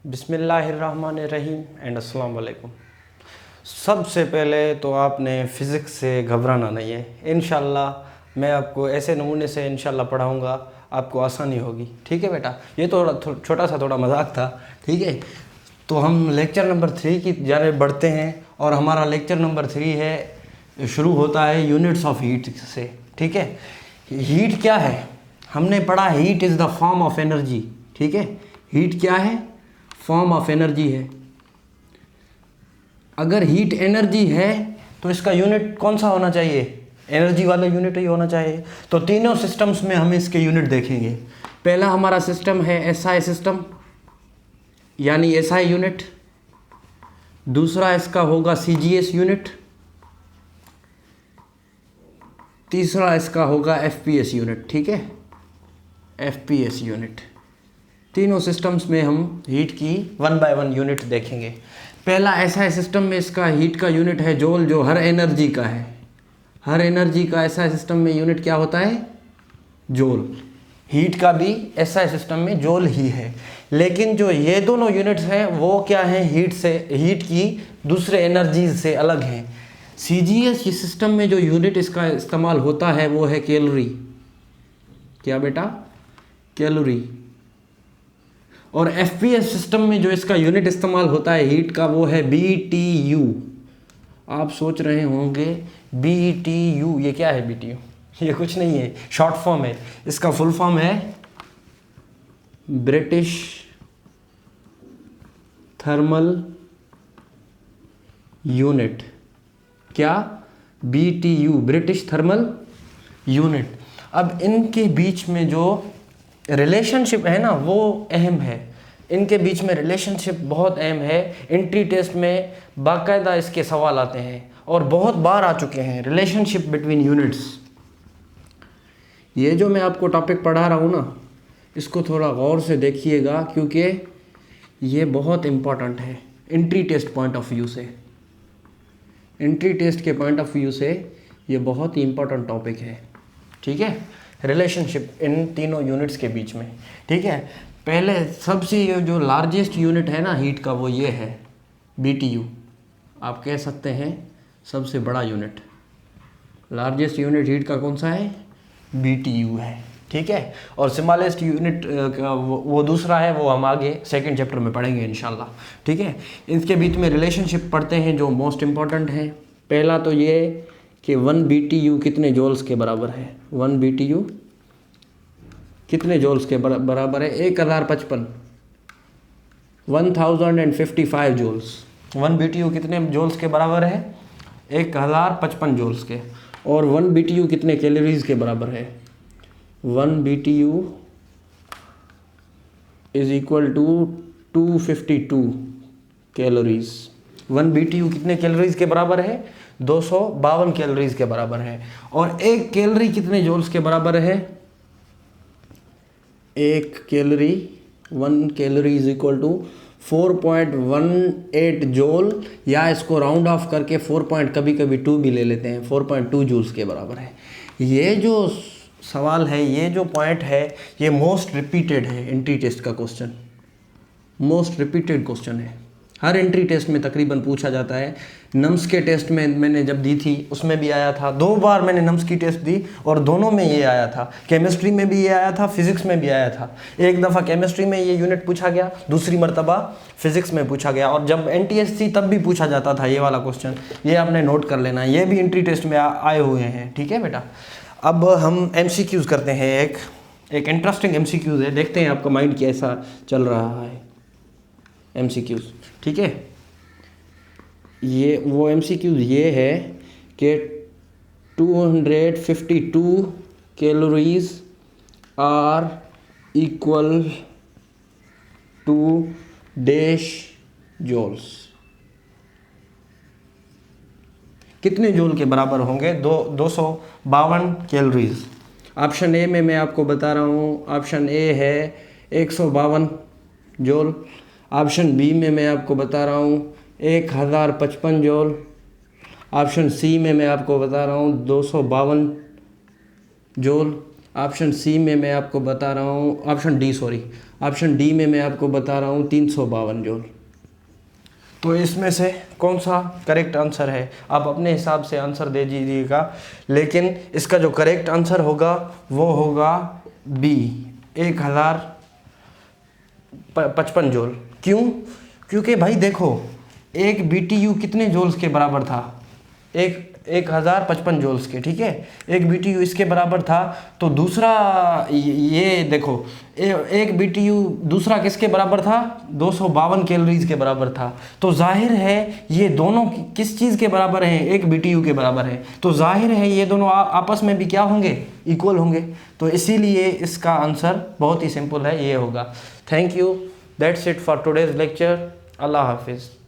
बिस्मिल्लाहिर्रहमानिर्रहीम एंड अस्सलाम वालेकुम। सबसे पहले तो आपने फ़िज़िक्स से घबराना नहीं है। इंशाल्लाह मैं आपको ऐसे नमूने से इंशाल्लाह पढ़ाऊँगा, आपको आसानी होगी। ठीक है बेटा, ये तो छोटा सा थोड़ा मजाक था। ठीक है, तो हम लेक्चर नंबर 3 की जाने बढ़ते हैं और हमारा लेक्चर नंबर 3 है, शुरू होता है यूनिट्स ऑफ हीट से। ठीक है, हीट क्या है हमने पढ़ा, heat is the form of energy. ठीक है, हीट क्या है? फॉर्म ऑफ एनर्जी है। अगर हीट एनर्जी है तो इसका यूनिट कौन सा होना चाहिए? एनर्जी वाला यूनिट ही होना चाहिए। तो तीनों सिस्टम्स में हम इसके यूनिट देखेंगे। पहला हमारा सिस्टम है एसआई सिस्टम, यानी एसआई यूनिट। दूसरा इसका होगा सीजीएस यूनिट। तीसरा इसका होगा एफपीएस यूनिट। ठीक है, एफपीएस यूनिट। तीनों सिस्टम्स में हम हीट की 1 बाय 1 यूनिट देखेंगे। पहला ऐसा सिस्टम में इसका हीट का यूनिट है जूल, जो हर एनर्जी का है। हर एनर्जी का ऐसा सिस्टम में यूनिट क्या होता है? जूल। हीट का भी ऐसा सिस्टम में जूल ही है। लेकिन जो ये दोनों यूनिट्स हैं वो क्या हैं? हीट की दूसरे एनर्जीज से अलग हैं। सीजीएस सिस्टम में जो यूनिट इसका इस्तेमाल होता है वो है कैलोरी। क्या बेटा? कैलोरी। और एफपीएस सिस्टम में जो इसका यूनिट इस्तेमाल होता है हीट का वो है बीटीयू। आप सोच रहे होंगे बीटीयू ये क्या है? बीटीयू ये कुछ नहीं है, शॉर्ट फॉर्म है। इसका फुल फॉर्म है ब्रिटिश थर्मल यूनिट। क्या? BTU, British thermal unit. अब इनके बीच में जो रिलेशनशिप है ना वो अहम है। इनके बीच में रिलेशनशिप बहुत अहम है। एंट्री टेस्ट में बाकायदा इसके सवाल आते हैं और बहुत बार आ चुके हैं, रिलेशनशिप बिटवीन यूनिट्स। ये जो मैं आपको टॉपिक पढ़ा रहा हूँ ना, इसको थोड़ा गौर से देखिएगा क्योंकि ये बहुत इम्पॉर्टेंट है entry test point of view से। एंट्री टेस्ट के पॉइंट ऑफ व्यू से ये बहुत ही इम्पॉर्टेंट टॉपिक है। ठीक है, रिलेशनशिप इन तीनों यूनिट्स के बीच में। ठीक है, पहले सबसे जो लार्जेस्ट यूनिट है ना हीट का वो ये है बीटीयू। आप कह सकते हैं सबसे बड़ा यूनिट। लार्जेस्ट यूनिट हीट का कौन सा है? बीटीयू है। ठीक है, और स्मॉलेस्ट यूनिट वो दूसरा है, वो हम आगे सेकंड चैप्टर में पढ़ेंगे इंशाल्लाह। ठीक है, इसके बीच में रिलेशनशिप पढ़ते हैं जो मोस्ट इम्पॉर्टेंट है। पहला तो ये कि 1 बीटीयू कितने जूल्स के बराबर है? 1 बीटीयू कितने जूल्स के बराबर है? 1055, 1055 जूल्स। 1 बीटीयू कितने जूल्स के बराबर है? 1055 जूल्स के। और 1 बीटीयू कितने कैलोरीज के बराबर है? 1 BTU is equal to 252 calories. 1 BTU कितने कैलोरीज के बराबर है? 252 कैलोरीज के बराबर है। और 1 कैलोरी कितने जूल्स के बराबर है? 1 calorie, 1 calorie is equal to 4.18 joule, या इसको राउंड ऑफ करके 4 पॉइंट कभी कभी 2 भी ले लेते हैं, 4.2 जूल्स के बराबर है। ये जो सवाल है, ये जो पॉइंट है, ये मोस्ट रिपीटेड है एंट्री टेस्ट का क्वेश्चन। मोस्ट रिपीटेड क्वेश्चन है, हर एंट्री टेस्ट में तकरीबन पूछा जाता है। नम्स के टेस्ट में मैंने जब दी थी उसमें भी आया था। 2 बार मैंने नम्स की टेस्ट दी और दोनों में ये आया था। केमिस्ट्री में भी ये आया था, फिजिक्स में भी आया था। एक दफ़ा केमिस्ट्री में ये यूनिट पूछा गया, दूसरी मरतबा फिजिक्स में पूछा गया। और जब एनटीएस थी तब भी पूछा जाता था ये वाला क्वेश्चन। ये आपने नोट कर लेना, ये भी एंट्री टेस्ट में आए हुए हैं। ठीक है बेटा, अब हम एमसीक्यूज़ करते हैं। एक इंटरेस्टिंग एमसीक्यूज़ है, देखते हैं आपका माइंड कैसा चल रहा है। एमसीक्यूज़, ठीक है, ये वो एमसीक्यूज़ ये है कि 252 calories are equal to dash joules. कितने जूल के बराबर होंगे? 252 कैलोरीज। ऑप्शन ए में मैं आपको बता रहा हूँ, ऑप्शन ए है 152 जूल। ऑप्शन बी में मैं आपको बता रहा हूँ 1055 जूल। ऑप्शन सी में मैं आपको बता रहा हूँ 252 जूल। ऑप्शन सी में मैं आपको बता रहा हूँ, option D sorry, option D में मैं आपको बता रहा हूँ 352 जूल। तो इसमें से कौन सा करेक्ट आंसर है, आप अपने हिसाब से आंसर दे दीजिएगा, लेकिन इसका जो करेक्ट आंसर होगा वो होगा बी 1055 जूल। क्यों? क्योंकि भाई देखो, एक BTU कितने जूल्स के बराबर था, 1055 जूल्स के, ठीक है, एक BTU इसके बराबर था। तो दूसरा ये देखो, एक BTU दूसरा किसके बराबर था, 252 कैलोरीज के बराबर था। तो जाहिर है ये दोनों किस चीज़ के बराबर हैं, एक BTU के बराबर है। तो जाहिर है ये दोनों आपस में भी क्या होंगे, इक्वल होंगे। तो इसीलिए इसका आंसर बहुत ही सिंपल है, ये होगा। Thank you, that's it for today's lecture. अल्लाह हाफिज़।